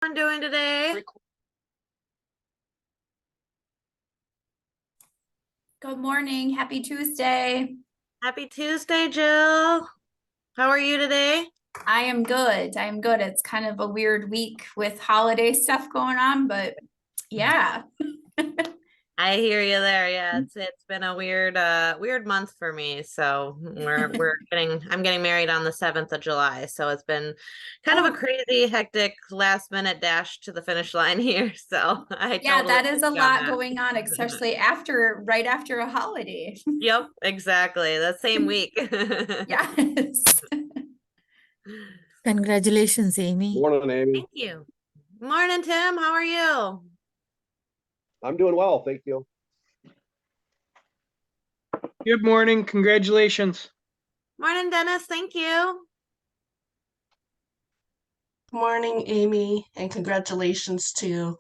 I'm doing today. Good morning. Happy Tuesday. Happy Tuesday, Jill. How are you today? I am good. I am good. It's kind of a weird week with holiday stuff going on, but yeah. I hear you there. Yeah, it's been a weird month for me. So I'm getting married on the 7th of July. So it's been kind of a crazy, hectic last minute dash to the finish line here. So I Yeah, totally that is a on lot that. going on, especially right after a holiday. Yep, exactly. The same week. Yes. Congratulations, Amy. Morning, Amy. Thank you. Morning, Tim. How are you? I'm doing well, thank you. Good morning. Congratulations. Morning, Dennis. Thank you. Morning, Amy, and congratulations to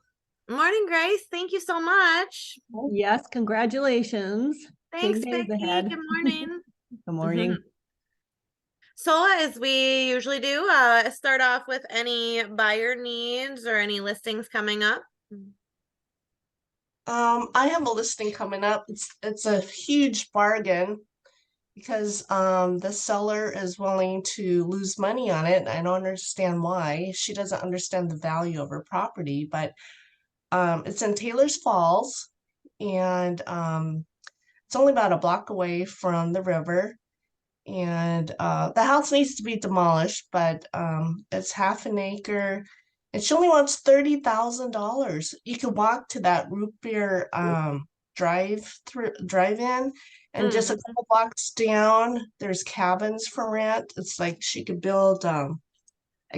Morning, Grace. Thank you so much. Yes, congratulations. Thanks, Big days Becky. ahead. Good morning. Good morning. So, as we usually do, start off with any buyer needs or any listings coming up. I have a listing coming up. It's a huge bargain because the seller is willing to lose money on it. I don't understand why. She doesn't understand the value of her property, but it's in Taylor's Falls, and it's only about a block away from the river. And the house needs to be demolished, but it's half an acre, and she only wants $30,000. You can walk to that root beer drive-in, and just a Mhm. couple blocks down, there's cabins for rent. It's like she could build a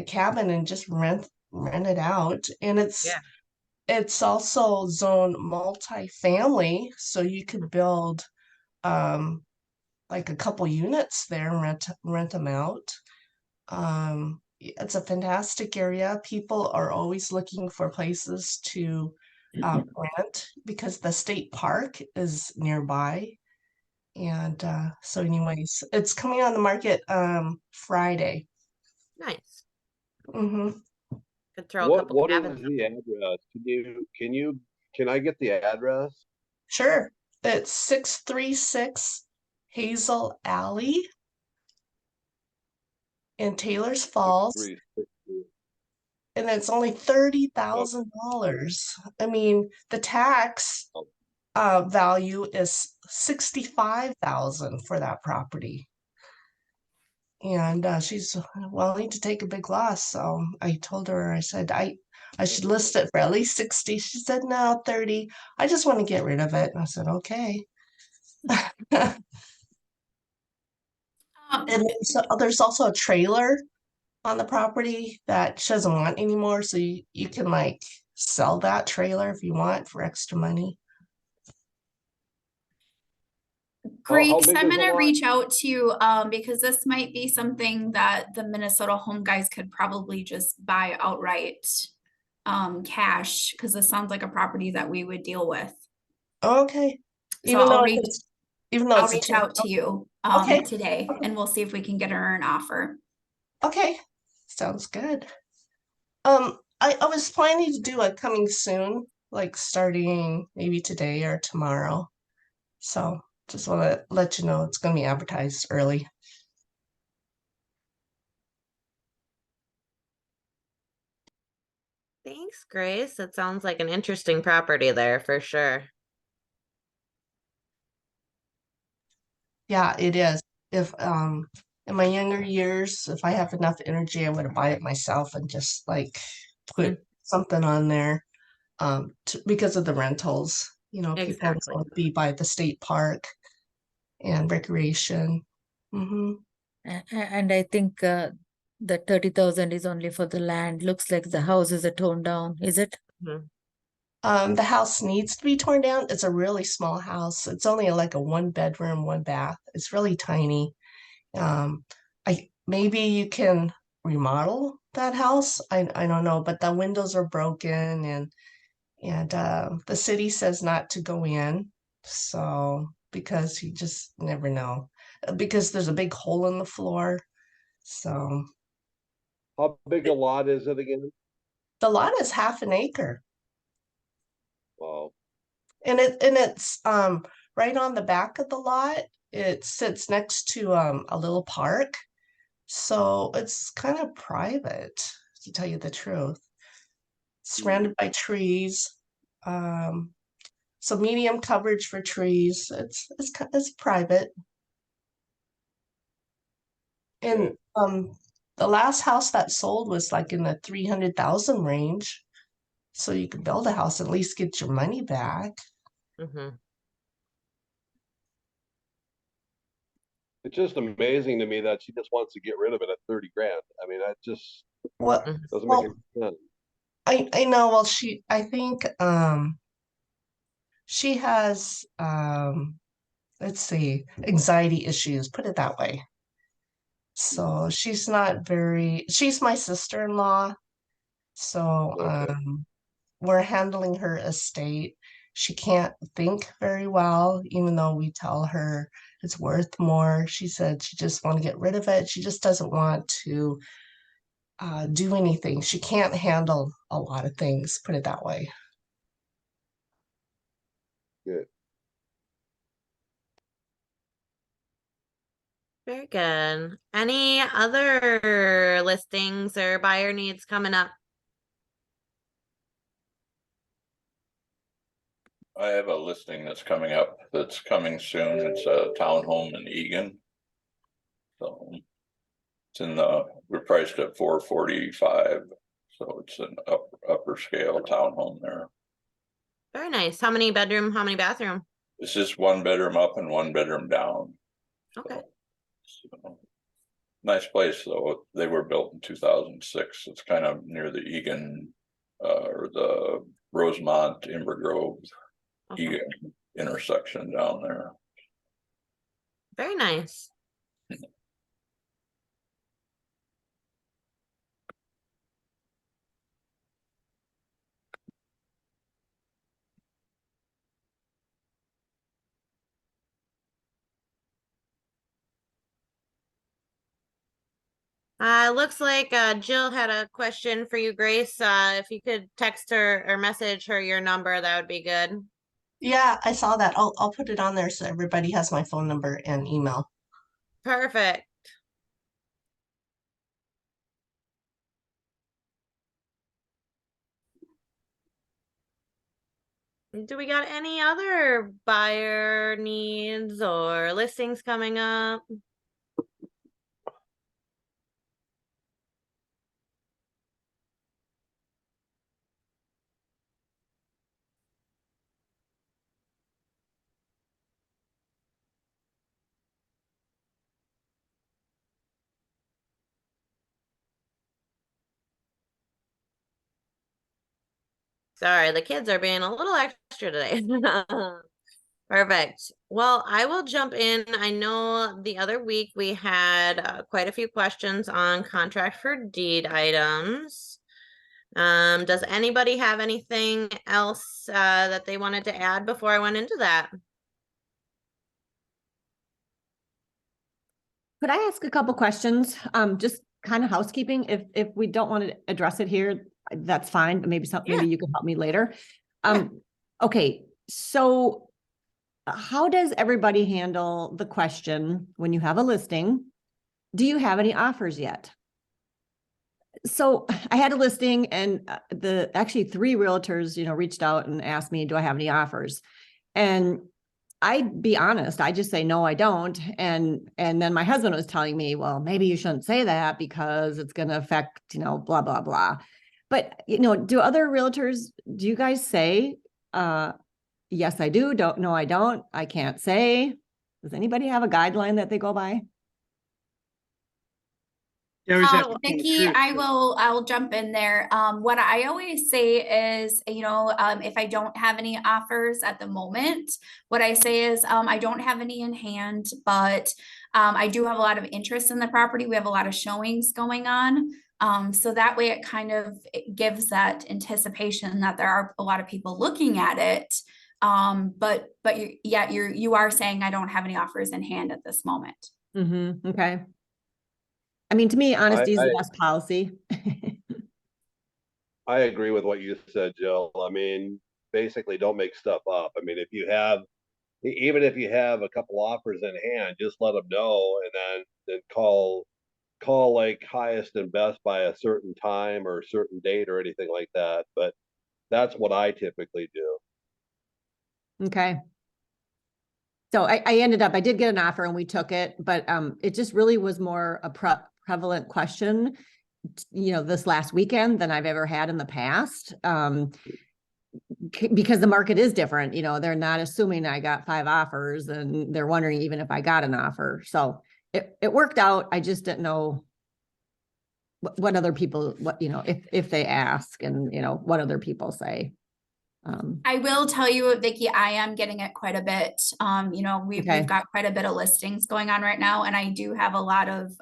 cabin and just rent it out, and Yeah. it's also zone multifamily, so you could build um like a couple units there and rent them out. It's a fantastic area. People are always looking for places to rent because the state park is nearby. And so, anyways, it's coming on the market Friday. Nice. Hmm. Could throw a couple What is cabins. the address? Can I get the address? Sure. It's 636 Hazel Alley in Taylor's Falls. 6360. And it's only $30,000. I mean, the tax value is 65,000 for that property, and she's willing to take a big loss. So I told her, I said I should list it for at least 60. She said no, 30. I just want to get rid of it. And I said okay. And there's also a trailer on the property that she doesn't want anymore. So you can like sell that trailer if you want for extra money. How Grace, big I'm is the gonna lot? reach out to you because this might be something that the Minnesota home guys could probably just buy outright cash, because this sounds like a property that we would deal with. Okay. So Even though it's I'll a reach out to you okay. today, and we'll see if we can get her an offer. Okay. Sounds good. I was planning to do a coming soon, like starting maybe today or tomorrow. So just want to let you know it's going to be advertised early. Thanks, Grace. It sounds like an interesting property there for sure. Yeah, it is. If in my younger years, if I have enough energy, I would buy it myself and just like put something on there because of the rentals. You know, people Exactly. want to be by the state park and recreation. Hmm. And I think the 30,000 is only for the land. Looks like the house is a torn down, is it? Mhm. The house needs to be torn down. It's a really small house. It's only like a one bedroom, one bath. It's really tiny. Um, I maybe you can remodel that house. I don't know, but the windows are broken, and the city says not to go in. So because you just never know, because there's a big hole in the floor. So How big a lot is it again? The lot is half an acre. Wow. And it's right on the back of the lot. It sits next to a little park. So it's kind of private, to tell you the truth. Surrounded by trees. So medium coverage for trees. It's private. And the last house that sold was like in the 300,000 range. So you could build a house, at least get your money back. Mm-hmm. It's just amazing to me that she just wants to get rid of it at 30 grand. I mean, that just What doesn't make any sense. I know, well, I think she has let's see, anxiety issues, put it that way. So she's my sister-in-law. So Okay. we're handling her estate. She can't think very well, even though we tell her it's worth more. She said she just want to get rid of it. She just doesn't want to do anything. She can't handle a lot of things, put it that way. Good. Very good. Any other listings or buyer needs coming up? I have a listing that's coming up, that's coming soon. It's a townhome in Egan. So it's we're priced at 445. So it's an upper scale townhome there. Very nice. How many bedroom, how many bathroom? It's just 1 bedroom up and 1 bedroom down. Okay. So, nice place though. They were built in 2006. It's kind of near the Egan or the Rosemont Timber Grove Okay. Egan intersection down there. Very nice. Looks like Jill had a question for you, Grace. If you could text her or message her your number, that would be good. Yeah, I saw that. I'll put it on there so everybody has my phone number and email. Perfect. Do we got any other buyer needs or listings coming up? Sorry, the kids are being a little extra today. Perfect. Well, I will jump in. I know the other week we had quite a few questions on contract for deed items. Does anybody have anything else that they wanted to add before I went into that? Could I ask a couple questions? Just kind of housekeeping. If we don't want to address it here, that's fine. Maybe Yeah. you can help me later. Yeah. Okay, so how does everybody handle the question when you have a listing? Do you have any offers yet? So I had a listing and actually 3 realtors, reached out and asked me, do I have any offers? And I'd be honest, I just say, no, I don't. And then my husband was telling me, well, maybe you shouldn't say that because it's going to affect, blah, blah, blah. But, do other realtors, do you guys say, yes, I do. No, I don't. I can't say. Does anybody have a guideline that they go by? You always have to tell the Nikki, truth. I'll jump in there. What I always say is, if I don't have any offers at the moment, what I say is, I don't have any in hand, but I do have a lot of interest in the property. We have a lot of showings going on. So that way it gives that anticipation that there are a lot of people looking at it. But you are saying I don't have any offers in hand at this moment. Mm-hmm. Okay. I mean, to me, honesty is the best policy. I agree with what you said, Jill. I mean, basically don't make stuff up. I mean, if you have, even if you have a couple offers in hand, just let them know and then call like highest and best by a certain time or a certain date or anything like that. But that's what I typically do. Okay. So I did get an offer and we took it, but it just really was more a prevalent question, this last weekend than I've ever had in the past. Because the market is different, they're not assuming I got 5 offers and they're wondering even if I got an offer. So it worked out. I just didn't know what other people, if they ask and, what other people say. I will tell you, Vicky, I am getting it quite a bit. We've Okay. got quite a bit of listings going on right now, and I do have a lot of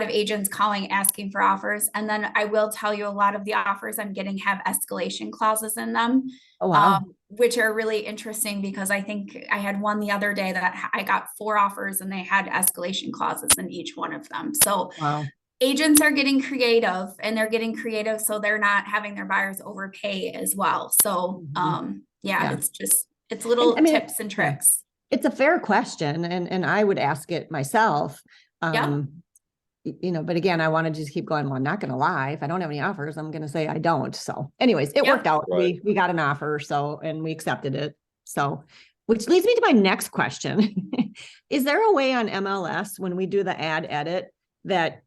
agents calling, asking for offers. And then I will tell you, a lot of the offers I'm getting have escalation clauses in them. Oh, wow. Which are really interesting because I think I had one the other day that I got 4 offers and they had escalation clauses in each one of them. So Wow. agents are getting creative, and they're getting creative so they're not having their buyers overpay as well. So yeah, it's little tips and tricks. It's a fair question and I would ask it myself. Yeah. But again, I want to just keep going. Well, I'm not going to lie. If I don't have any offers, I'm going to say I don't. So anyways, it worked out. Right. We got an offer. So, and we accepted it. So, which leads me to my next question. Is there a way on MLS when we do the ad edit that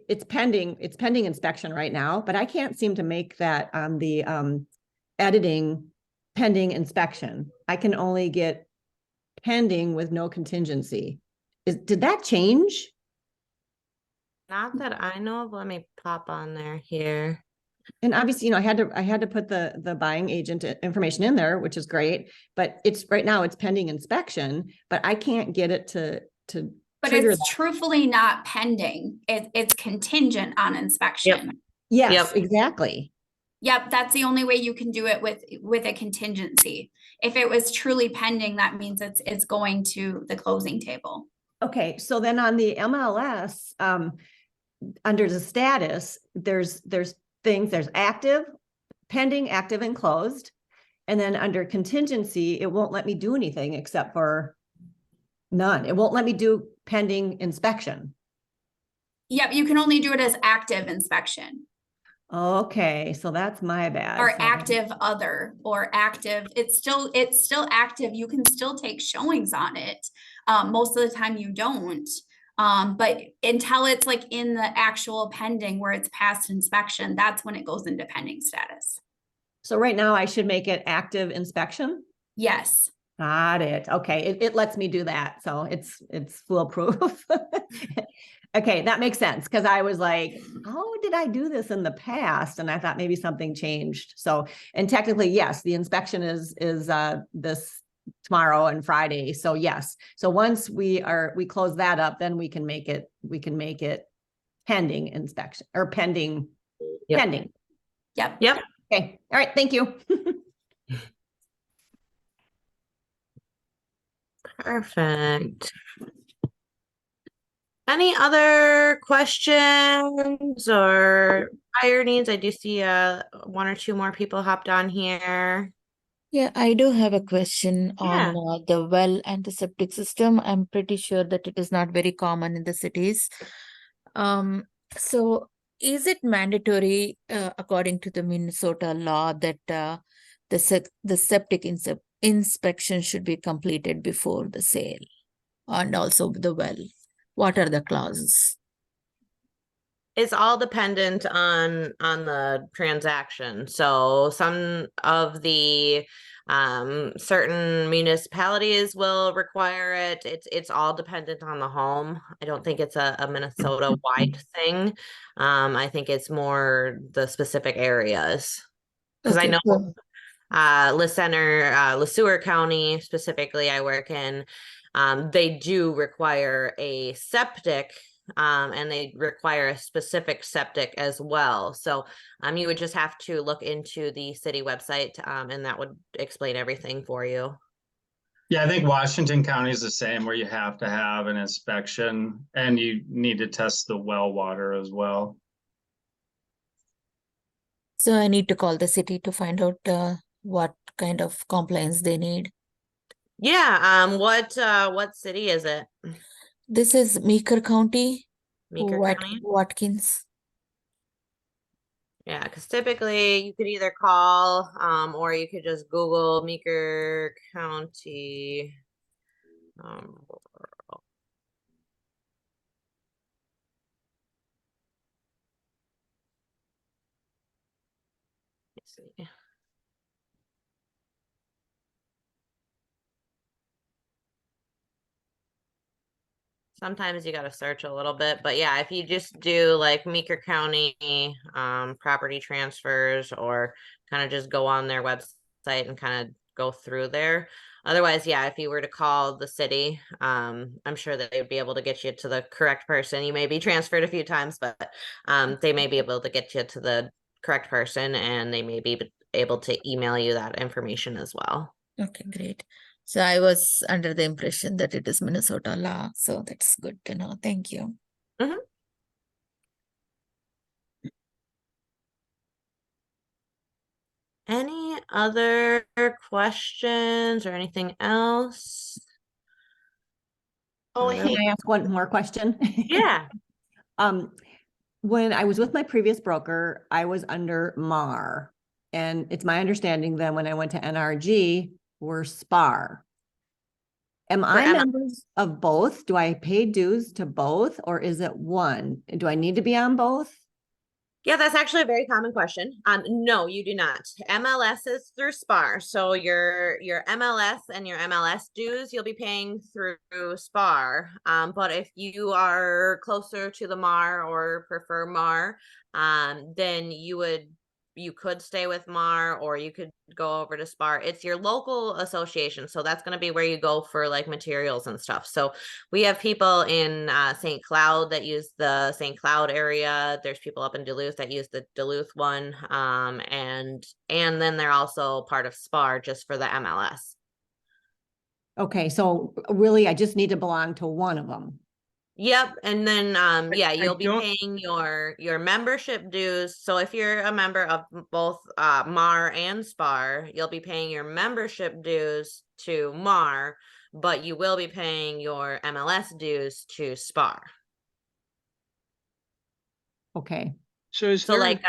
it's pending inspection right now, but I can't seem to make that on the editing pending inspection. I can only get pending with no contingency. Did that change? Not that I know of. Let me pop on there here. And obviously, I had to put the buying agent information in there, which is great, but it's right now it's pending inspection, but I can't get it to But trigger it's truthfully not pending. It's contingent on inspection. Yes, Yep. exactly. Yep, that's the only way you can do it with a contingency. If it was truly pending, that means it's going to the closing table. Okay, so then on the MLS, under the status, there's things, there's active, pending, active, and closed. And then under contingency, it won't let me do anything except for none. It won't let me do pending inspection. Yep, you can only do it as active inspection. Okay, so that's my bad. Or So- active other, or active, it's still active. You can still take showings on it. Most of the time you don't. But until it's like in the actual pending where it's past inspection, that's when it goes into pending status. So right now I should make it active inspection? Yes. Got it. Okay, it lets me do that. So it's foolproof. Okay, that makes sense because I was like, how did I do this in the past? And I thought maybe something changed. So, and technically, yes, the inspection is this tomorrow and Friday. So yes. So once we close that up, then we can make it pending inspection or pending. Yep. Yep. Okay. All right. Thank you. Perfect. Any other questions or fire needs? I do see 1 or 2 more people hopped on here. Yeah, I do have a question Yeah. on the well and the septic system. I'm pretty sure that it is not very common in the cities. So is it mandatory, according to the Minnesota law, that the septic inspection should be completed before the sale, and also the well? What are the clauses? It's all dependent on the transaction. So some of the certain municipalities will require it. It's all dependent on the home. I don't think it's a Minnesota wide thing. I think it's more the specific areas. Because I Okay, know LeSueur County specifically I work in, they do require a septic, and they require a specific septic as well. So you would just have to look into the city website, and that would explain everything for you. Yeah, I think Washington County is the same, where you have to have an inspection and you need to test the well water as well. So I need to call the city to find out what kind of compliance they need. Yeah, what city is it? This is Meeker County, Meeker County? Watkins. Yeah, because typically you could either call, or you could just Google Meeker County. Let's see. Sometimes you got to search a little bit, but yeah, if you just do like Meeker County property transfers, or kind of just go on their website and kind of go through there. Otherwise, yeah, if you were to call the city, I'm sure that they would be able to get you to the correct person. You may be transferred a few times, but they may be able to get you to the correct person, and they may be able to email you that information as well. Okay, great. So I was under the impression that it is Minnesota law, so that's good to know. Thank you. Mhm. Any other questions or anything else? Oh, All hey, Can I ask one more question? Yeah. When I was with my previous broker, I was under MAR. And it's my understanding that when I went to NRG, we're SPAR. Am I members of both? Do I pay dues to both, or is it one? Do I need to be on both? Yeah, that's actually a very common question. No, you do not. MLS is through SPAR. So your MLS and your MLS dues, you'll be paying through SPAR. But if you are closer to the MAR or prefer MAR, then you could stay with MAR, or you could go over to SPAR. It's your local association. So that's going to be where you go for like materials and stuff. So we have people in St. Cloud that use the St. Cloud area. There's people up in Duluth that use the Duluth one. And then they're also part of SPAR just for the MLS. Okay, so really, I just need to belong to one of them. Yep. And then yeah, you'll be don't- paying your membership dues. So if you're a member of both MAR and SPAR, you'll be paying your membership dues to MAR, but you will be paying your MLS dues to SPAR. Okay. So is So there, like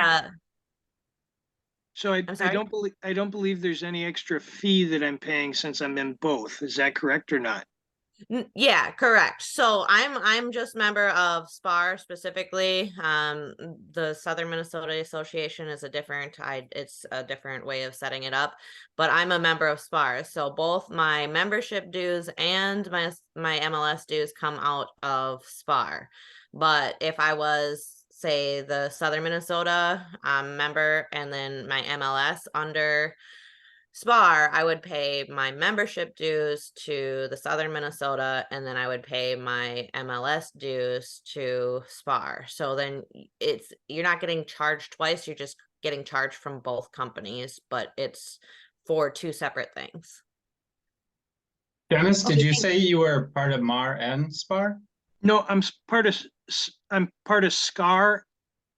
so I sorry? don't believe there's any extra fee that I'm paying since I'm in both. Is that correct or not? Yeah, correct. So I'm just member of SPAR specifically. The Southern Minnesota Association is it's a different way of setting it up, but I'm a member of SPAR. So both my membership dues and my MLS dues come out of SPAR. But if I was, say, the Southern Minnesota member and then my MLS under SPAR, I would pay my membership dues to the Southern Minnesota, and then I would pay my MLS dues to SPAR. So then you're not getting charged twice, you're just getting charged from both companies, but it's for two separate things. Dennis, did Okay, you thank say you were part of MAR and SPAR? No, I'm part of SCAR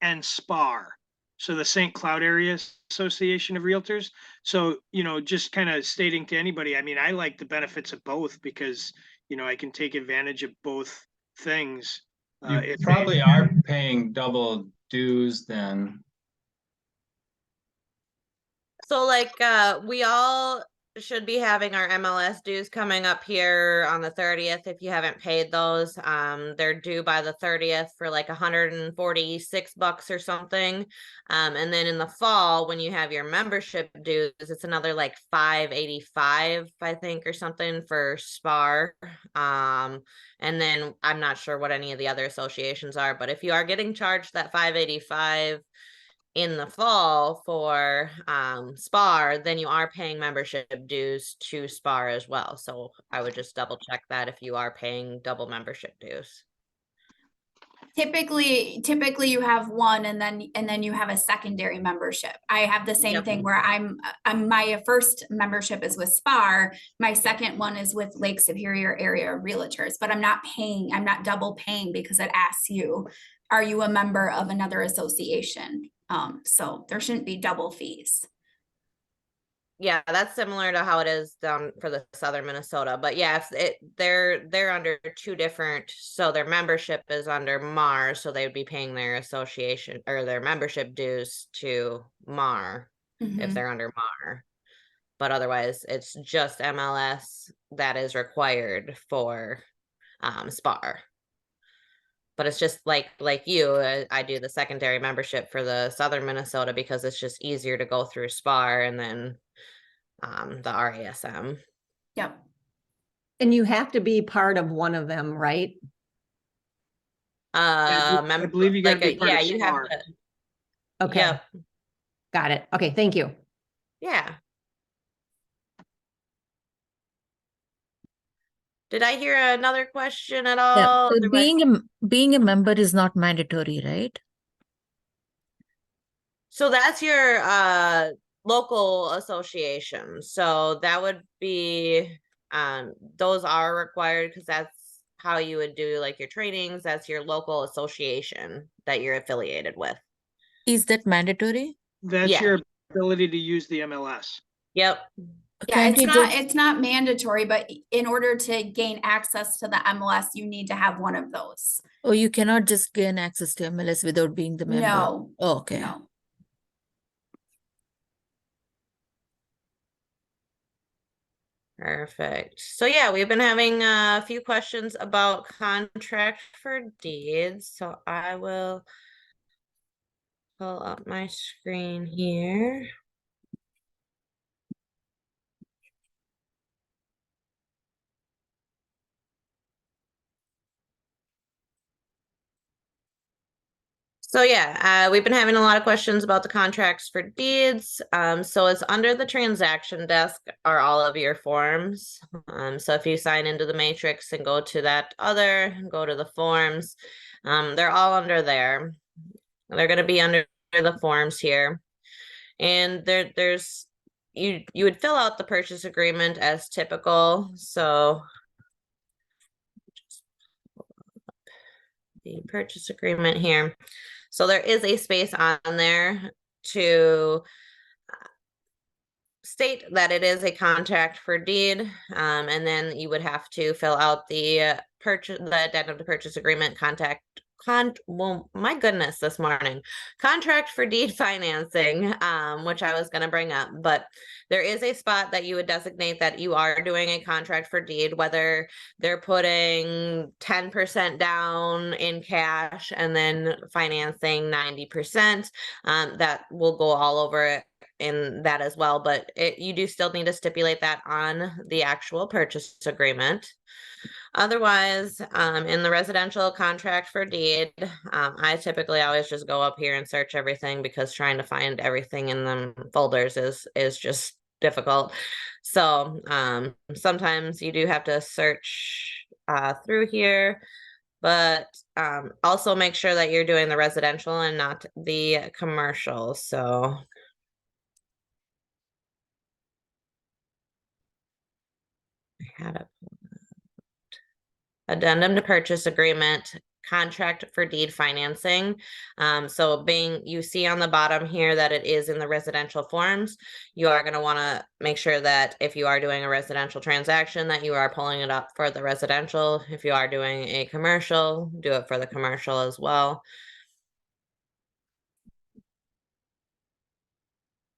and SPAR. So the St. Cloud Area Association of Realtors. So, just kind of stating to anybody, I mean, I like the benefits of both because, I can take advantage of both things. You probably are paying double dues then. So like we all should be having our MLS dues coming up here on the 30th. If you haven't paid those, they're due by the 30th for like $146 or something. And then in the fall, when you have your membership dues, it's another like $585, I think, or something for SPAR. And then I'm not sure what any of the other associations are, but if you are getting charged that $585 in the fall for SPAR, then you are paying membership dues to SPAR as well. So I would just double check that if you are paying double membership dues. Typically you have one and then you have a secondary membership. I have the same Yep. thing where I'm my first membership is with SPAR. My second one is with Lake Superior Area Realtors, but I'm not double paying because it asks you, are you a member of another association? So there shouldn't be double fees. Yeah, that's similar to how it is down for the southern Minnesota. But yeah, if they're under two different, so their membership is under MAR, so they would be paying their association or their membership dues to MAR if Mhm. they're under MAR. But otherwise, it's just MLS that is required for SPAR. But it's just like you, I do the secondary membership for the southern Minnesota because it's just easier to go through SPAR and then the RASM. Yep. And you have to be part of one of them, right? I believe you gotta be part yeah, of you have SPAR. to. Okay. Yep. Got it. Okay, thank you. Yeah. Did I hear another question at Yeah, all? being a member is not mandatory, right? So that's your local association. So that would be those are required because that's how you would do like your trainings. That's your local association that you're affiliated with. Is that mandatory? That's Yeah. your ability to use the MLS. Yep. Yeah, Can't you just, it's not mandatory, but in order to gain access to the MLS, you need to have one of those. oh, you cannot just gain access to MLS without being the member? No. Oh, okay. No. Perfect. So yeah, we've been having a few questions about contract for deeds. So I will pull up my screen here. So yeah, we've been having a lot of questions about the contracts for deeds. So it's under the transaction desk are all of your forms. So if you sign into the matrix and go to that go to the forms, they're all under there. They're going to be under the forms here. And there's you would fill out the purchase agreement as typical. So the purchase agreement here. So there is a space on there to state that it is a contract for deed, and then you would have to fill out the addendum to purchase agreement well, my goodness, this morning, contract for deed financing, which I was going to bring up, but there is a spot that you would designate that you are doing a contract for deed, whether they're putting 10% down in cash and then financing 90%. That will go all over it in that as well, but you do still need to stipulate that on the actual purchase agreement. Otherwise, in the residential contract for deed, I typically always just go up here and search everything because trying to find everything in them folders is just difficult. So sometimes you do have to search through here, but also make sure that you're doing the residential and not the commercial. So I had it. Addendum to purchase agreement, contract for deed financing. So you see on the bottom here that it is in the residential forms. You are going to want to make sure that if you are doing a residential transaction, that you are pulling it up for the residential. If you are doing a commercial, do it for the commercial as well.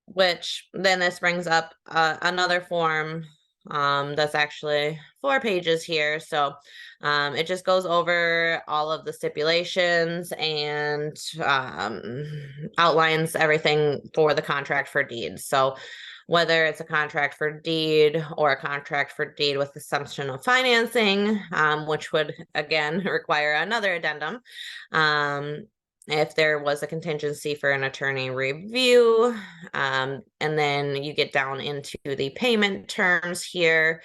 Which then this brings up another form that's actually 4 pages here. So it just goes over all of the stipulations and outlines everything for the contract for deed. So whether it's a contract for deed or a contract for deed with assumption of financing, which would again require another addendum. If there was a contingency for an attorney review, and then you get down into the payment terms here.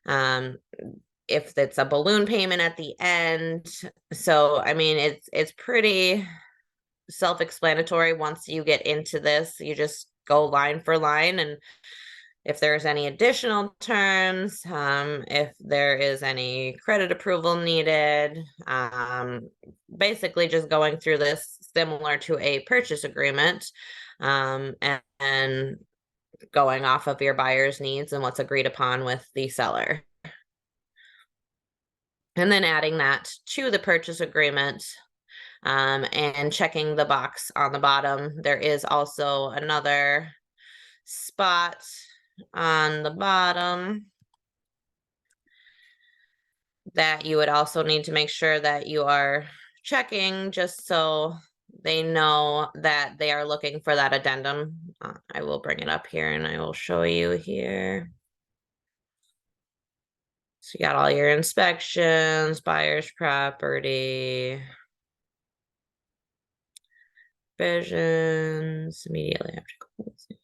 If it's a balloon payment at the end. So, I mean, it's pretty self-explanatory once you get into this. You just go line for line, and if there's any additional terms, if there is any credit approval needed, basically just going through this similar to a purchase agreement, and going off of your buyer's needs and what's agreed upon with the seller. And then adding that to the purchase agreement, and checking the box on the bottom. There is also another spot on the bottom that you would also need to make sure that you are checking, just so they know that they are looking for that addendum. I will bring it up here and I will show you here. So you got all your inspections, buyer's property, provisions immediately after closing.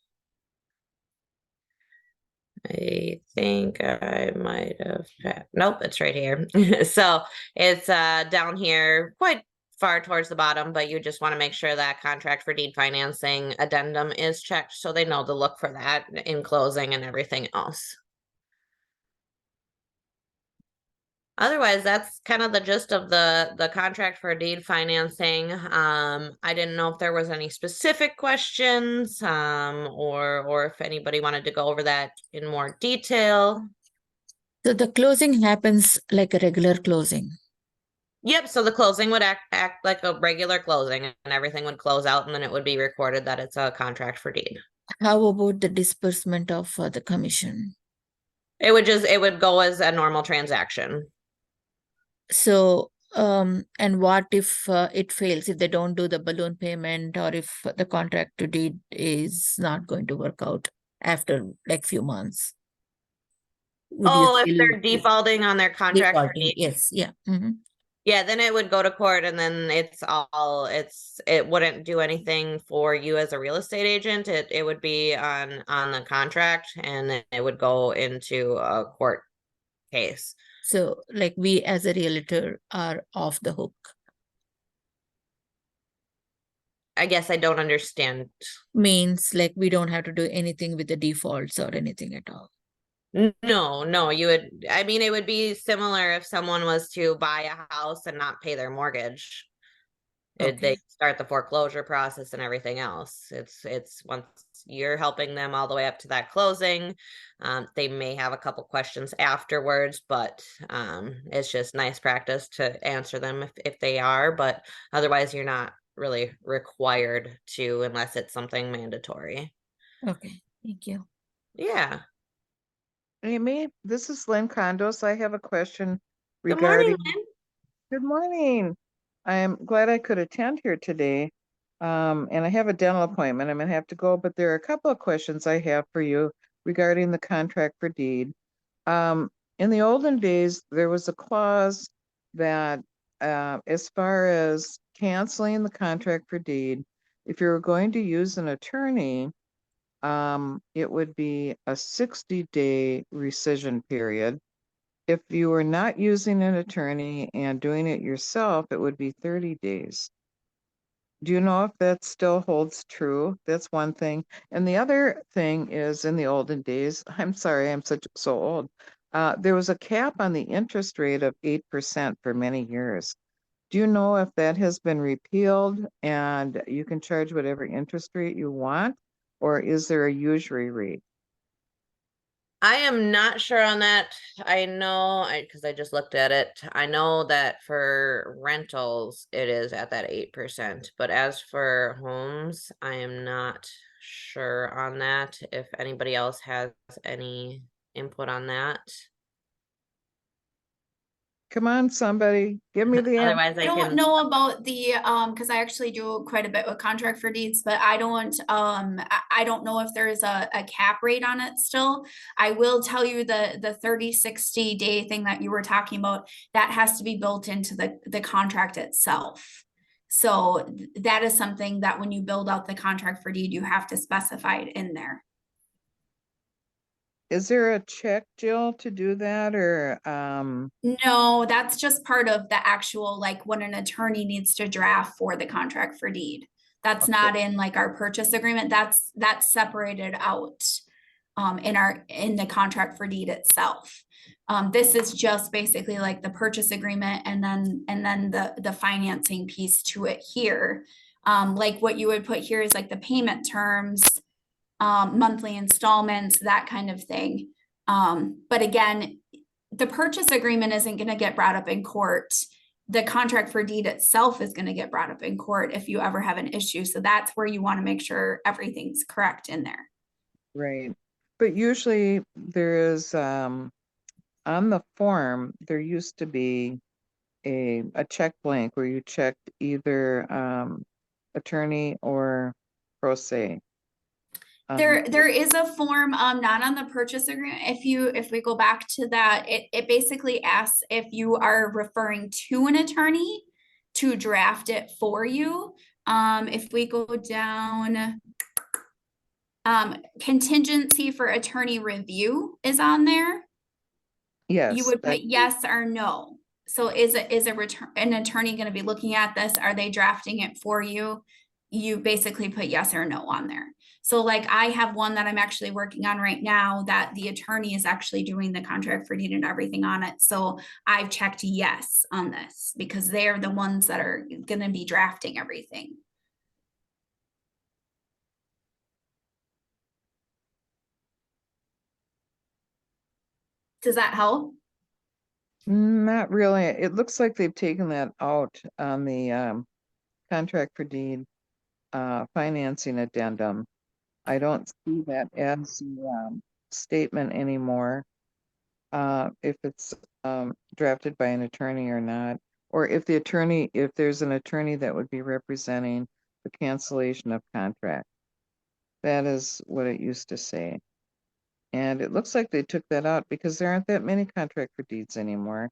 I think I might have, nope, it's right here. So it's down here quite far towards the bottom, but you just want to make sure that contract for deed financing addendum is checked so they know to look for that in closing and everything else. Otherwise, that's kind of the gist of the contract for deed financing. I didn't know if there was any specific questions, or if anybody wanted to go over that in more detail. So the closing happens like a regular closing. Yep, so the closing would act like a regular closing, and everything would close out, and then it would be recorded that it's a contract for deed. How about the disbursement of the commission? It would go as a normal transaction. So, and what if it fails, if they don't do the balloon payment, or if the contract to deed is not going to work out after like few months? Would you Oh, if still they're defaulting on their contract for defaulting? deed, Yes, yeah. Mhm. yeah, then it would go to court, and then it wouldn't do anything for you as a real estate agent. It would be on the contract, and then it would go into a court case. So like we as a realtor are off the hook. I guess I don't understand. Means like we don't have to do anything with the defaults or anything at all. No, you would, I mean, it would be similar if someone was to buy a house and not pay their mortgage. They Okay. start the foreclosure process and everything else. It's once you're helping them all the way up to that closing. They may have a couple questions afterwards, but it's just nice practice to answer them if they are, but otherwise you're not really required to, unless it's something mandatory. Okay, thank you. Yeah. Amy, this is Lynn Condos. I have a question Good morning, regarding. Lynn. Good morning. I am glad I could attend here today. And I have a dental appointment. I'm gonna have to go, but there are a couple of questions I have for you regarding the contract for deed. In the olden days, there was a clause that, as far as canceling the contract for deed, if you were going to use an attorney, it would be a 60-day rescission period. If you were not using an attorney and doing it yourself, it would be 30 days. Do you know if that still holds true? That's one thing. And the other thing is, in the olden days, I'm sorry, I'm so old. There was a cap on the interest rate of 8% for many years. Do you know if that has been repealed and you can charge whatever interest rate you want? Or is there a usury rate? I am not sure on that. I know, because I just looked at it. I know that for rentals, it is at that 8%. But as for homes, I am not sure on that. If anybody else has any input on that. Come on, somebody, give me the answer. Otherwise, I I don't can. know about the because I actually do quite a bit with contract for deeds, but I don't know if there is a cap rate on it still. I will tell you the 30-60 day thing that you were talking about, that has to be built into the contract itself. So that is something that when you build out the contract for deed, you have to specify it in there. Is there a check, Jill, to do that, or No, that's just part of the actual, like when an attorney needs to draft for the contract for deed. That's Okay. not in like our purchase agreement. That's separated out in the contract for deed itself. This is just basically like the purchase agreement and then the financing piece to it here. Like what you would put here is like the payment terms, monthly installments, that kind of thing. But again, the purchase agreement isn't going to get brought up in court. The contract for deed itself is going to get brought up in court if you ever have an issue. So that's where you want to make sure everything's correct in there. Right. But usually there is, on the form, there used to be a check blank where you checked either attorney or pro se. There is a form, not on the purchase agreement. If we go back to that, it basically asks if you are referring to an attorney to draft it for you. If we go down, contingency for attorney review is on there. Yes. You would put yes or no. So is an attorney going to be looking at this? Are they drafting it for you? You basically put yes or no on there. So like I have one that I'm actually working on right now that the attorney is actually doing the contract for deed and everything on it. So I've checked yes on this because they're the ones that are going to be drafting everything. Does that help? Not really. It looks like they've taken that out on the contract for deed financing addendum. I don't see that as a statement anymore. If it's drafted by an attorney or not, or if there's an attorney that would be representing the cancellation of contract. That is what it used to say. And it looks like they took that out because there aren't that many contract for deeds anymore.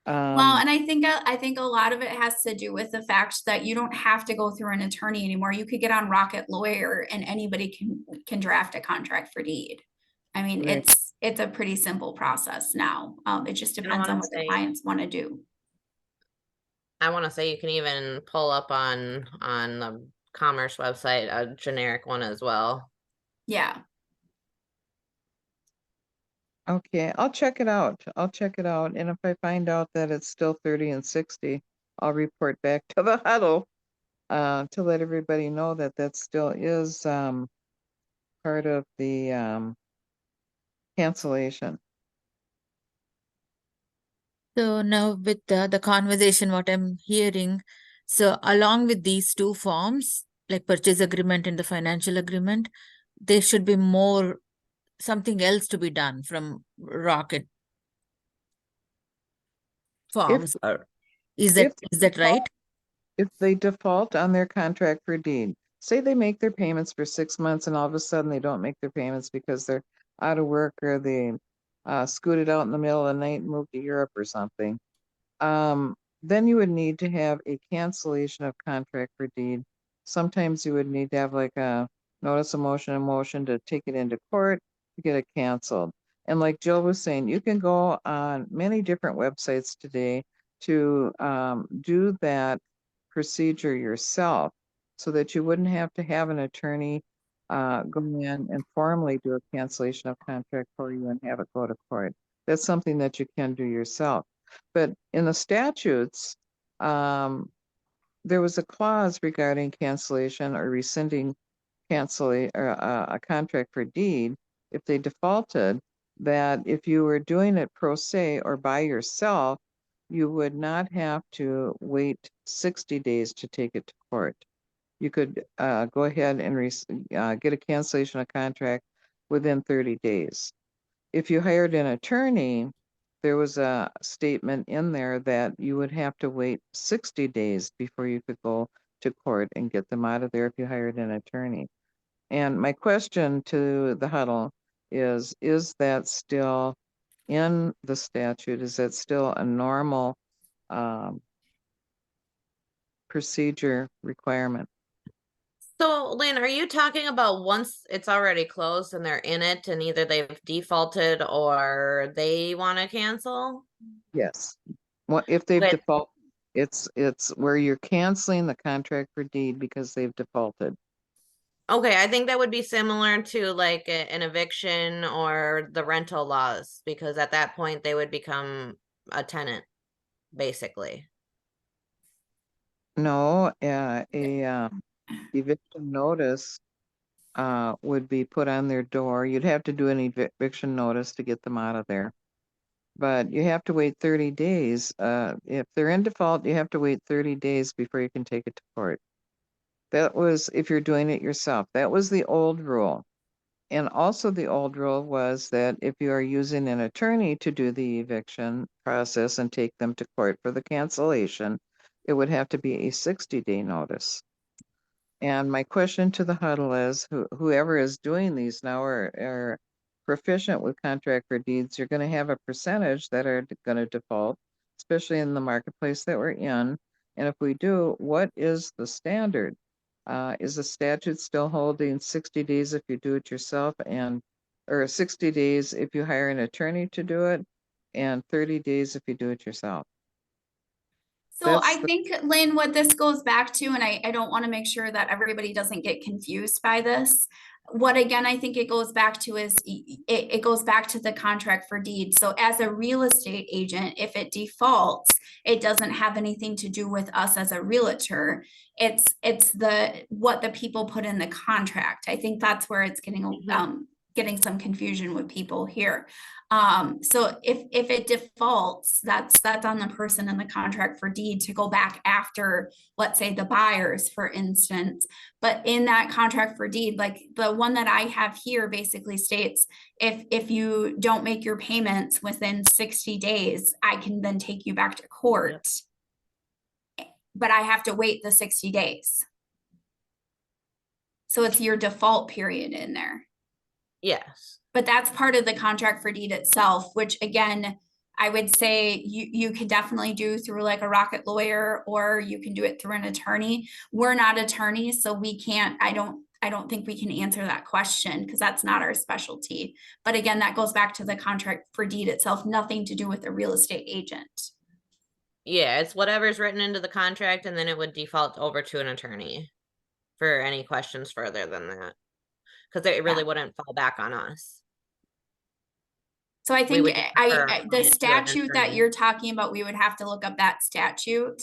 Well, and I think a lot of it has to do with the fact that you don't have to go through an attorney anymore. You could get on Rocket Lawyer and anybody can draft a contract for deed. I mean, Right. it's a pretty simple process now. It just depends on what the clients want to do. I want to say you can even pull up on the Commerce website a generic one as well. Yeah. Okay, I'll check it out. And if I find out that it's still 30 and 60, I'll report back to the huddle to let everybody know that that still is part of the cancellation. So now with the conversation, what I'm hearing, so along with these two forms, like purchase agreement and the financial agreement, there should be something else to be done from Rocket forms. Is that right? If they default on their contract for deed, say they make their payments for 6 months and all of a sudden they don't make their payments because they're out of work or they scooted out in the middle of the night and moved to Europe or something, then you would need to have a cancellation of contract for deed. Sometimes you would need to have like a notice of motion and motion to take it into court to get it canceled. And like Jill was saying, you can go on many different websites today to do that procedure yourself so that you wouldn't have to have an attorney go in and formally do a cancellation of contract for you and have it go to court. That's something that you can do yourself. But in the statutes, there was a clause regarding cancellation or rescinding a contract for deed if they defaulted, that if you were doing it pro se or by yourself, you would not have to wait 60 days to take it to court. You could go ahead and get a cancellation of contract within 30 days. If you hired an attorney, there was a statement in there that you would have to wait 60 days before you could go to court and get them out of there if you hired an attorney. And my question to the huddle is that still in the statute? Is that still a normal procedure requirement? So, Lynn, are you talking about once it's already closed and they're in it and either they've defaulted or they want to cancel? Yes. What if they've But- defaulted? It's where you're canceling the contract for deed because they've defaulted. Okay, I think that would be similar to like an eviction or the rental laws, because at that point they would become a tenant, basically. No, a eviction notice would be put on their door. You'd have to do an eviction notice to get them out of there. But you have to wait 30 days. If they're in default, you have to wait 30 days before you can take it to court. That was if you're doing it yourself. That was the old rule. And also the old rule was that if you are using an attorney to do the eviction process and take them to court for the cancellation, it would have to be a 60-day notice. And my question to the huddle is, whoever is doing these now are proficient with contract for deeds, you're going to have a percentage that are going to default, especially in the marketplace that we're in. And if we do, what is the standard? Is the statute still holding 60 days if you do it yourself or 60 days if you hire an attorney to do it and 30 days if you do it yourself? So That's I the- think, Lynn, what this goes back to, and I don't want to make sure that everybody doesn't get confused by this. What again, I think it goes back to is it goes back to the contract for deed. So as a real estate agent, if it defaults, it doesn't have anything to do with us as a realtor. It's what the people put in the contract. I think that's where it's getting some confusion with people here. So if it defaults, that's on the person in the contract for deed to go back after, let's say, the buyers, for instance. But in that contract for deed, like the one that I have here basically states, if you don't make your payments within 60 days, I can then take you back to court. But I have to wait the 60 days. So it's your default period in there. Yes. But that's part of the contract for deed itself, which again, I would say you could definitely do through like a Rocket Lawyer, or you can do it through an attorney. We're not attorneys, so we can't, I don't think we can answer that question because that's not our specialty. But again, that goes back to the contract for deed itself, nothing to do with a real estate agent. Yeah, it's whatever's written into the contract, and then it would default over to an attorney for any questions further than that. Because it really wouldn't fall back on us. So I think would defer the it to an statute that attorney. you're talking about, we would have to look up that statute.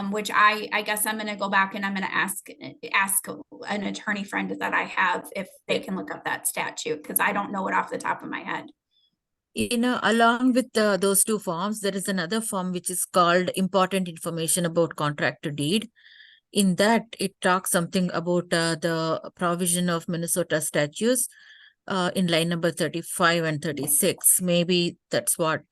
Which I guess I'm gonna go back and I'm gonna ask an attorney friend that I have if they can look up that statute, because I don't know it off the top of my head. You know, along with those two forms, there is another form which is called important information about contract to deed. In that, it talks something about the provision of Minnesota statutes in line number 35 and 36. Maybe that's what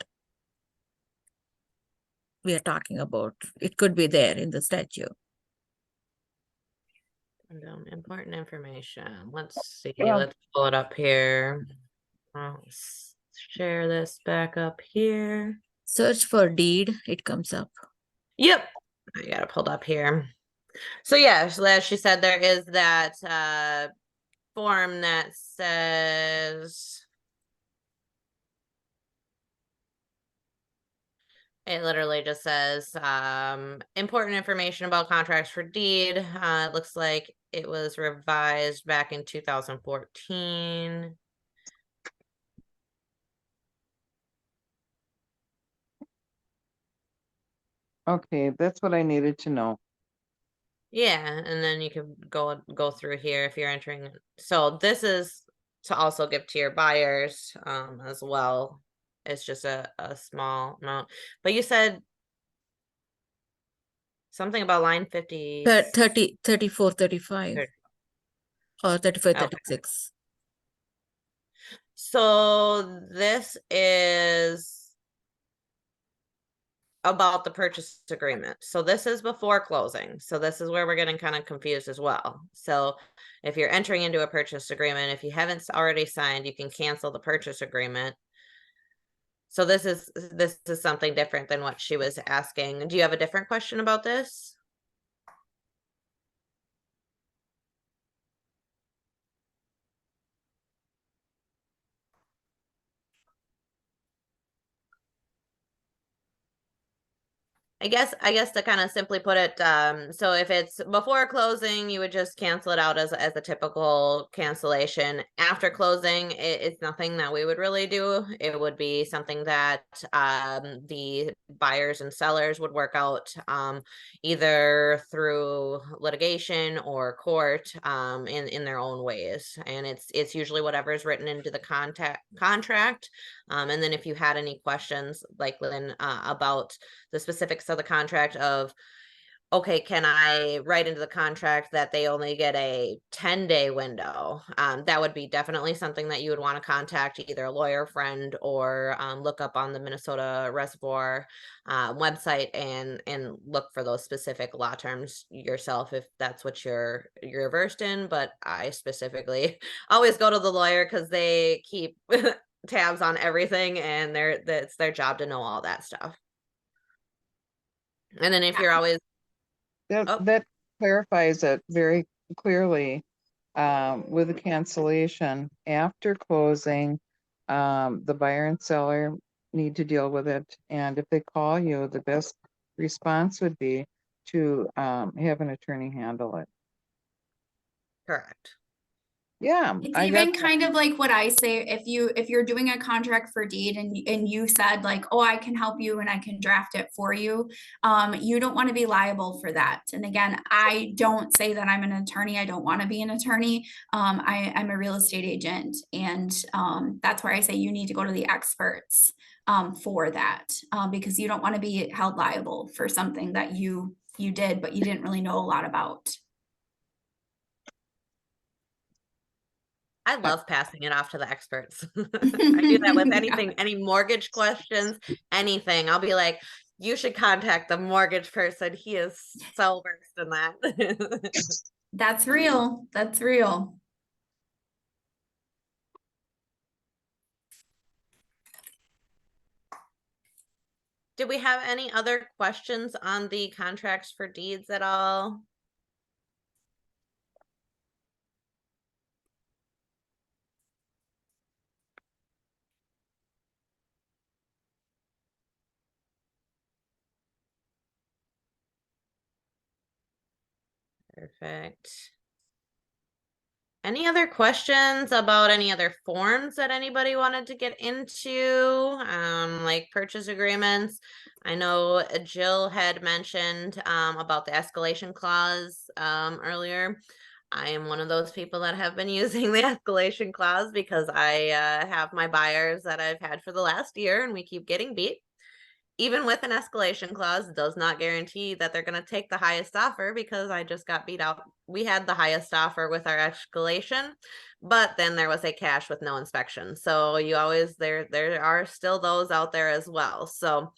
we are talking about. It could be there in the statute. Important information. Let's see. Yeah. Let's pull it up here. I'll share this back up here. Search for deed, it comes up. Yep. I got it pulled up here. So yeah, as she said, there is that form that says, it literally just says important information about contracts for deed. It looks like it was revised back in 2014. Okay, that's what I needed to know. Yeah, and then you could go through here if you're entering. So this is to also give to your buyers as well. It's just a small amount. But you said something about line 50. 34, 35 or 35, Okay. 36. So this is about the purchase agreement. So this is before closing. So this is where we're getting kind of confused as well. So if you're entering into a purchase agreement, if you haven't already signed, you can cancel the purchase agreement. So this is something different than what she was asking. Do you have a different question about this? I guess to kind of simply put it, so if it's before closing, you would just cancel it out as a typical cancellation. After closing, it's nothing that we would really do. It would be something that the buyers and sellers would work out either through litigation or court in their own ways. And it's usually whatever is written into the contract. And then if you had any questions, like Lynn, about the specifics of the contract of, okay, can I write into the contract that they only get a 10-day window? That would be definitely something that you would want to contact either a lawyer friend or look up on the Minnesota Reservoir website and look for those specific law terms yourself if that's what you're versed in. But I specifically always go to the lawyer because they keep tabs on everything and it's their job to know all that stuff. And then if you're always That clarifies it very clearly. With the cancellation after closing, the buyer and seller need to deal with it. And if they call you, the best response would be to have an attorney handle it. correct. Yeah, It's I even got kind of like what I say, if you're doing a contract for deed and you said like, oh, I can help you and I can draft it for you, you don't want to be liable for that. And again, I don't say that I'm an attorney. I don't want to be an attorney. I'm a real estate agent, and that's where I say you need to go to the experts for that, because you don't want to be held liable for something that you did, but you didn't really know a lot about. I love passing it off to the experts. I do that with Yeah. anything, any mortgage questions, anything. I'll be like, you should contact the mortgage person. He is so versed in that. That's real. That's real. Do we have any other questions on the contracts for deeds at all? Perfect. Any other questions about any other forms that anybody wanted to get into, like purchase agreements? I know Jill had mentioned about the escalation clause earlier. I am one of those people that have been using the escalation clause because I have my buyers that I've had for the last year and we keep getting beat. Even with an escalation clause, does not guarantee that they're going to take the highest offer because I just got beat out. We had the highest offer with our escalation, but then there was a cash with no inspection. So you always, there are still those out there as well. So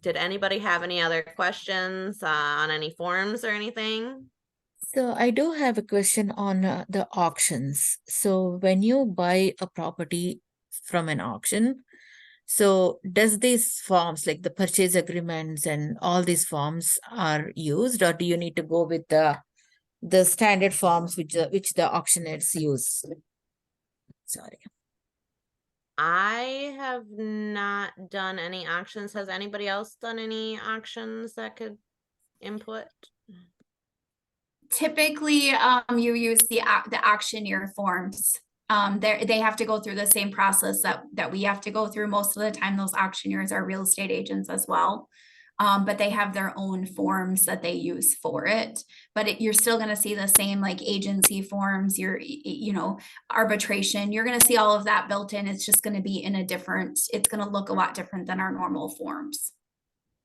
did anybody have any other questions on any forms or anything? So I do have a question on the auctions. So when you buy a property from an auction, so does these forms like the purchase agreements and all these forms are used, or do you need to go with the standard forms which the auctioneers use? Sorry. I have not done any auctions. Has anybody else done any auctions that could input? Typically, you use the auctioneer forms. They have to go through the same process that we have to go through. Most of the time, those auctioneers are real estate agents as well. But they have their own forms that they use for it. But you're still going to see the same like agency forms, arbitration. You're going to see all of that built in. It's just going to be it's going to look a lot different than our normal forms.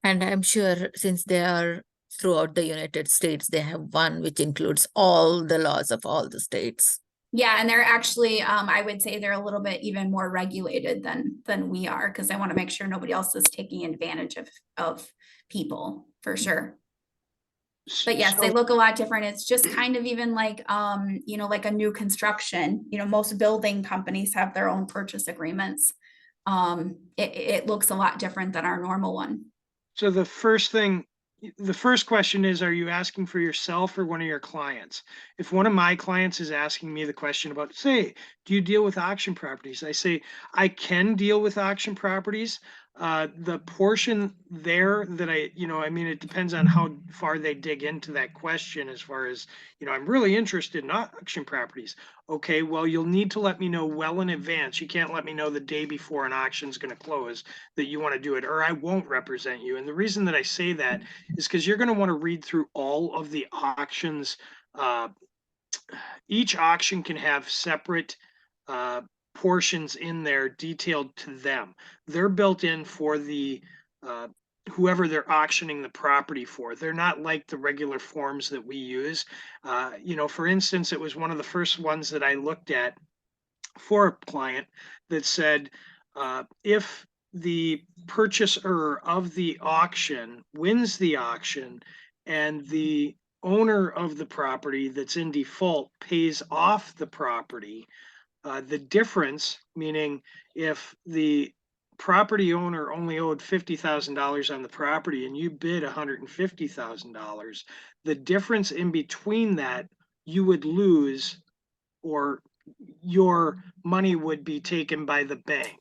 And I'm sure since they are throughout the United States, they have one which includes all the laws of all the states. Yeah, and they're actually, I would say they're a little bit even more regulated than we are, because I want to make sure nobody else is taking advantage of people, for sure. But yes, they look a lot different. It's just kind of even like, like a new construction. Most building companies have their own purchase agreements. It looks a lot different than our normal one. So the first question is, are you asking for yourself or one of your clients? If one of my clients is asking me the question about, say, do you deal with auction properties? I say, I can deal with auction properties. The portion there that I mean, it depends on how far they dig into that question as far as, I'm really interested in auction properties. Okay, well, you'll need to let me know well in advance. You can't let me know the day before an auction's going to close that you want to do it, or I won't represent you. And the reason that I say that is because you're going to want to read through all of the auctions. Each auction can have separate portions in there detailed to them. They're built in for the whoever they're auctioning the property for. They're not like the regular forms that we use. For instance, it was one of the first ones that I looked at for a client that said, if the purchaser of the auction wins the auction and the owner of the property that's in default pays off the property, the difference, meaning if the property owner only owed $50,000 on the property and you bid $150,000, the difference in between that you would lose, or your money would be taken by the bank.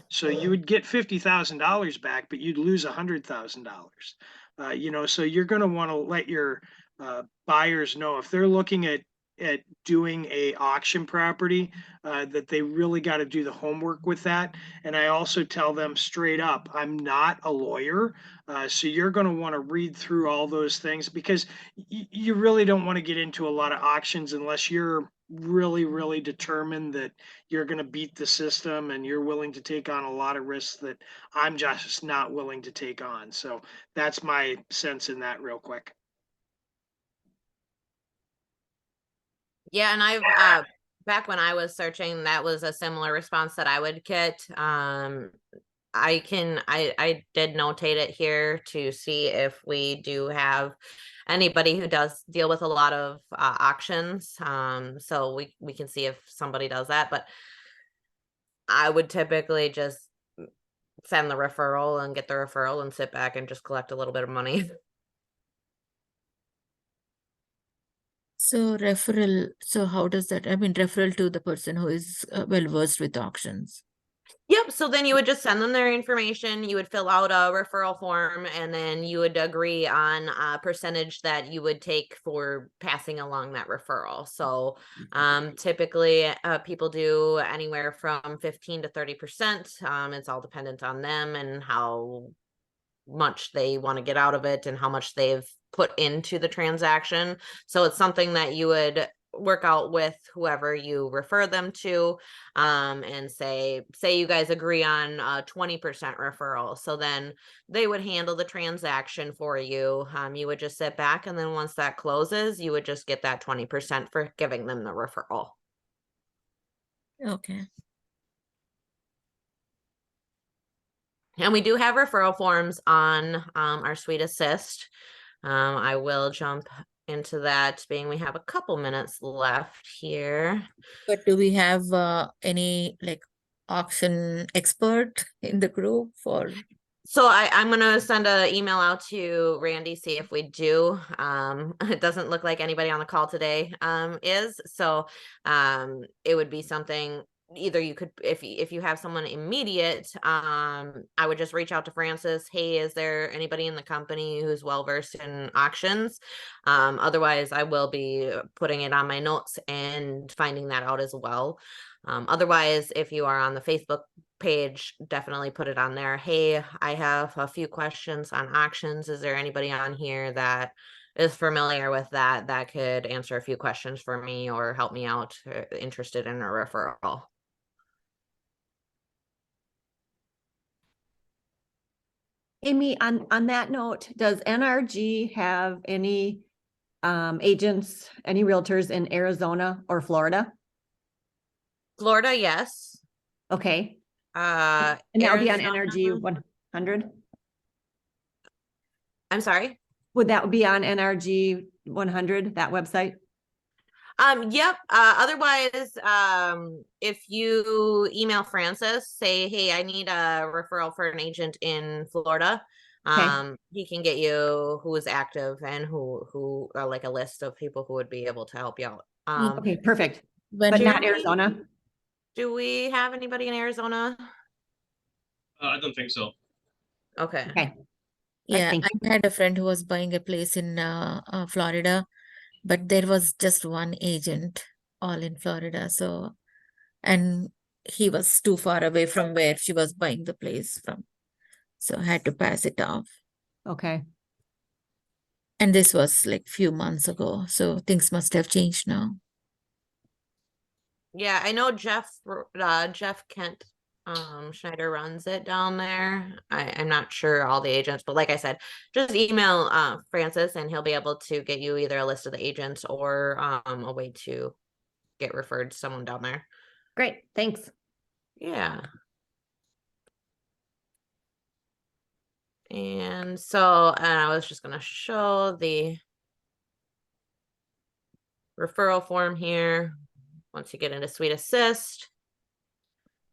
So you would get $50,000 back, but you'd lose $100,000. So you're going to want to let your buyers know if they're looking at doing a auction property, that they really got to do the homework with that. And I also tell them straight up, I'm not a lawyer. So you're going to want to read through all those things, because you really don't want to get into a lot of auctions unless you're really, really determined that you're going to beat the system and you're willing to take on a lot of risks that I'm just not willing to take on. So that's my sense in that real quick. Yeah, and I've back when I was searching, that was a similar response that I would get. I did notate it here to see if we do have anybody who does deal with a lot of auctions. So we can see if somebody does that, but I would typically just send the referral and get the referral and sit back and just collect a little bit of money. So referral, so how does that, I mean, referral to the person who is well versed with auctions. Yep. So then you would just send them their information. You would fill out a referral form, and then you would agree on a percentage that you would take for passing along that referral. So typically people do anywhere from 15 to 30%. It's all dependent on them and how much they want to get out of it and how much they've put into the transaction. So it's something that you would work out with whoever you refer them to, and say you guys agree on 20% referral. So then they would handle the transaction for you. You would just sit back, and then once that closes, you would just get that 20% for giving them the referral. Okay. And we do have referral forms on our Suite Assist. I will jump into that, being we have a couple minutes left here. But do we have any like auction expert in the group for? So I'm gonna send an email out to Randy, see if we do. It doesn't look like anybody on the call today is. So it would be something, either you could, if you have someone immediate, I would just reach out to Francis. Hey, is there anybody in the company who's well versed in auctions? Otherwise, I will be putting it on my notes and finding that out as well. Otherwise, if you are on the Facebook page, definitely put it on there. Hey, I have a few questions on auctions. Is there anybody on here that is familiar with that could answer a few questions for me or help me out, interested in a referral? Amy, on that note, does NRG have any agents, any realtors in Arizona or Florida? Florida, yes. Okay. And that would be on NRG 100? I'm sorry? Would that be on NRG 100, that website? Yep. Otherwise, if you email Francis, say, hey, I need a referral for an agent in Florida. He can get you who is active and who are like a list of people who would be able to help you out. Okay, perfect. But not Arizona. Do we have anybody in Arizona? I don't think so. Okay. Okay. Yeah, thank I had a friend who was buying a place in Florida, but there was just one agent all in Florida. So, and he was too far away from where she was buying the place from. So I had to pass it off. Okay. And this was like few months ago. So things must have changed now. Yeah, I know Jeff Kent Schneider runs it down there. I'm not sure all the agents, but like I said, just email Francis and he'll be able to get you either a list of the agents or a way to get referred to someone down there. Great. Thanks. Yeah. And so I was just gonna show the referral form here. Once you get into Suite Assist,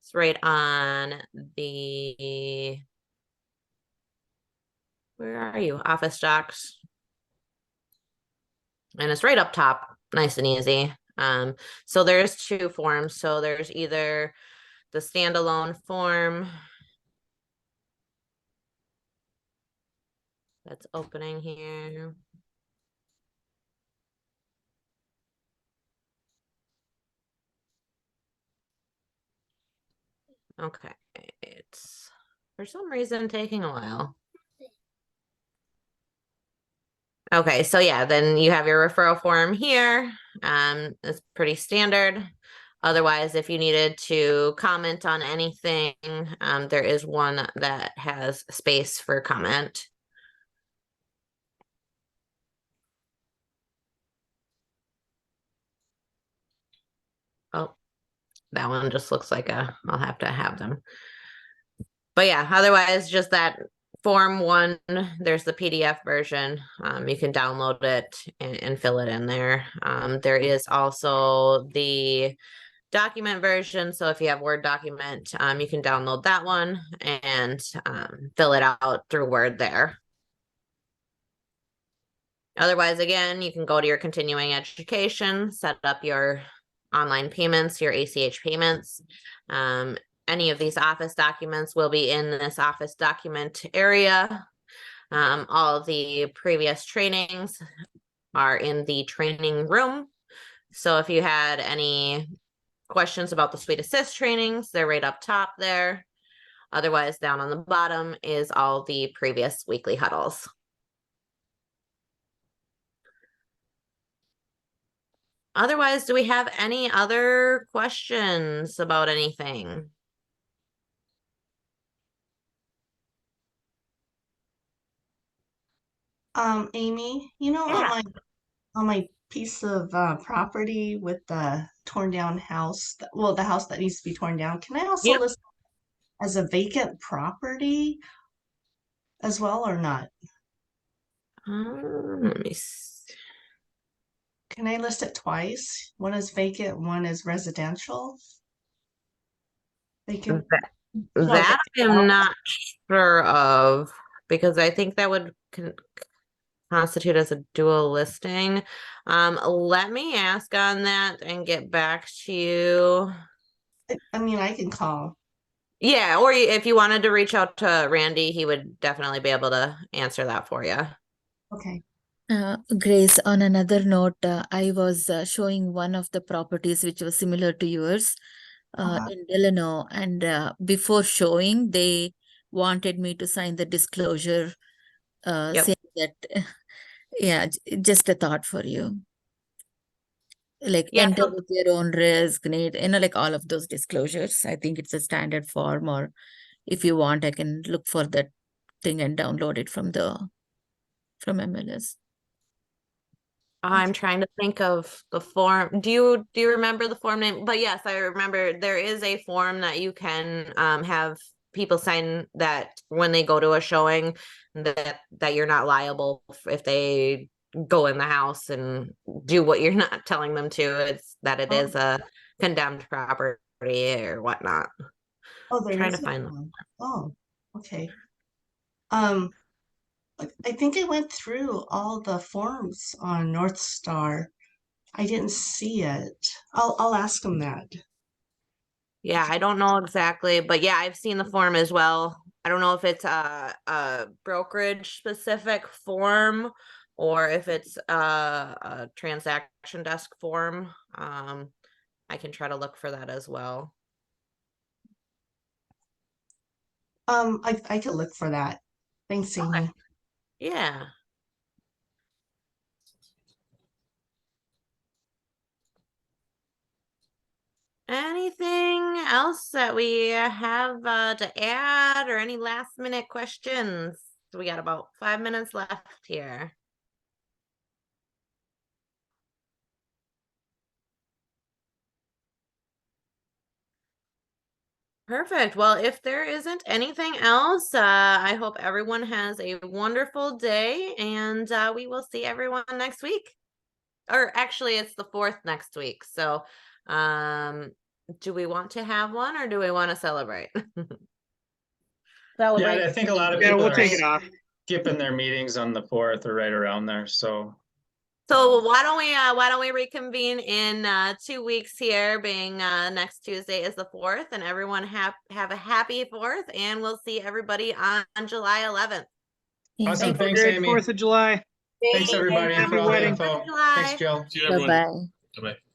it's right on the, where are you? Office Docs. And it's right up top, nice and easy. So there's two forms. So there's either the standalone form that's opening here. Okay, it's for some reason taking a while. Okay, so yeah, then you have your referral form here. It's pretty standard. Otherwise, if you needed to comment on anything, there is one that has space for comment. Oh, that one just looks like I'll have to have them. But yeah, otherwise just that form one, there's the PDF version. You can download it and fill it in there. There is also the document version. So if you have Word document, you can download that one and fill it out through Word there. Otherwise, again, you can go to your continuing education, set up your online payments, your ACH payments. Any of these office documents will be in this office document area. All of the previous trainings are in the training room. So if you had any questions about the Suite Assist trainings, they're right up top there. Otherwise, down on the bottom is all the previous weekly huddles. Otherwise, do we have any other questions about anything? Amy, you know, Yeah. on my piece of property with the torn down house, well, the house that needs to be torn down, can I also Yep. list as a vacant property as well or not? Let me see. Can I list it twice? One is vacant, one is residential. Vacant. That I am not sure of, because I think that would constitute as a dual listing. Let me ask on that and get back to you. I mean, I can call. Yeah, or if you wanted to reach out to Randy, he would definitely be able to answer that for you. Okay. Grace, on another note, I was showing one of the properties which was similar to yours in Delano, and before showing, they wanted me to sign the disclosure Yep. saying that, yeah, just a thought for you. Like Yeah, enter with your own risk, need, like all of those disclosures. I think it's a standard form, or if you want, I can look for that thing and download it from MLS. I'm trying to think of the form. Do you remember the form name? But yes, I remember there is a form that you can have people sign that when they go to a showing that you're not liable if they go in the house and do what you're not telling them to. It's that it is a condemned property or whatnot. Oh, there Trying is to find them. one. Oh, okay. I think I went through all the forms on North Star. I didn't see it. I'll ask them that. Yeah, I don't know exactly, but yeah, I've seen the form as well. I don't know if it's a brokerage specific form or if it's a transaction desk form. I can try to look for that as well. I could look for that. Thanks, Okay. Amy. Yeah. Anything else that we have to add or any last minute questions? We got about 5 minutes left here. Perfect. Well, if there isn't anything else, I hope everyone has a wonderful day and we will see everyone next week. Or actually, it's the 4th next week. So, do we want to have one or do we want to celebrate? Yeah, I think a lot of Yeah, people we'll are take it off. skipping their meetings on the 4th or right around there, so. So why don't we reconvene in 2 weeks here, being next Tuesday is the 4th, and everyone have a happy 4th, and we'll see everybody on July 11th. Awesome, Have a thanks, great Amy. 4th of July. Thanks, everybody, Happy for all the wedding. info. July. Thanks, Jill. Bye-bye. Bye-bye.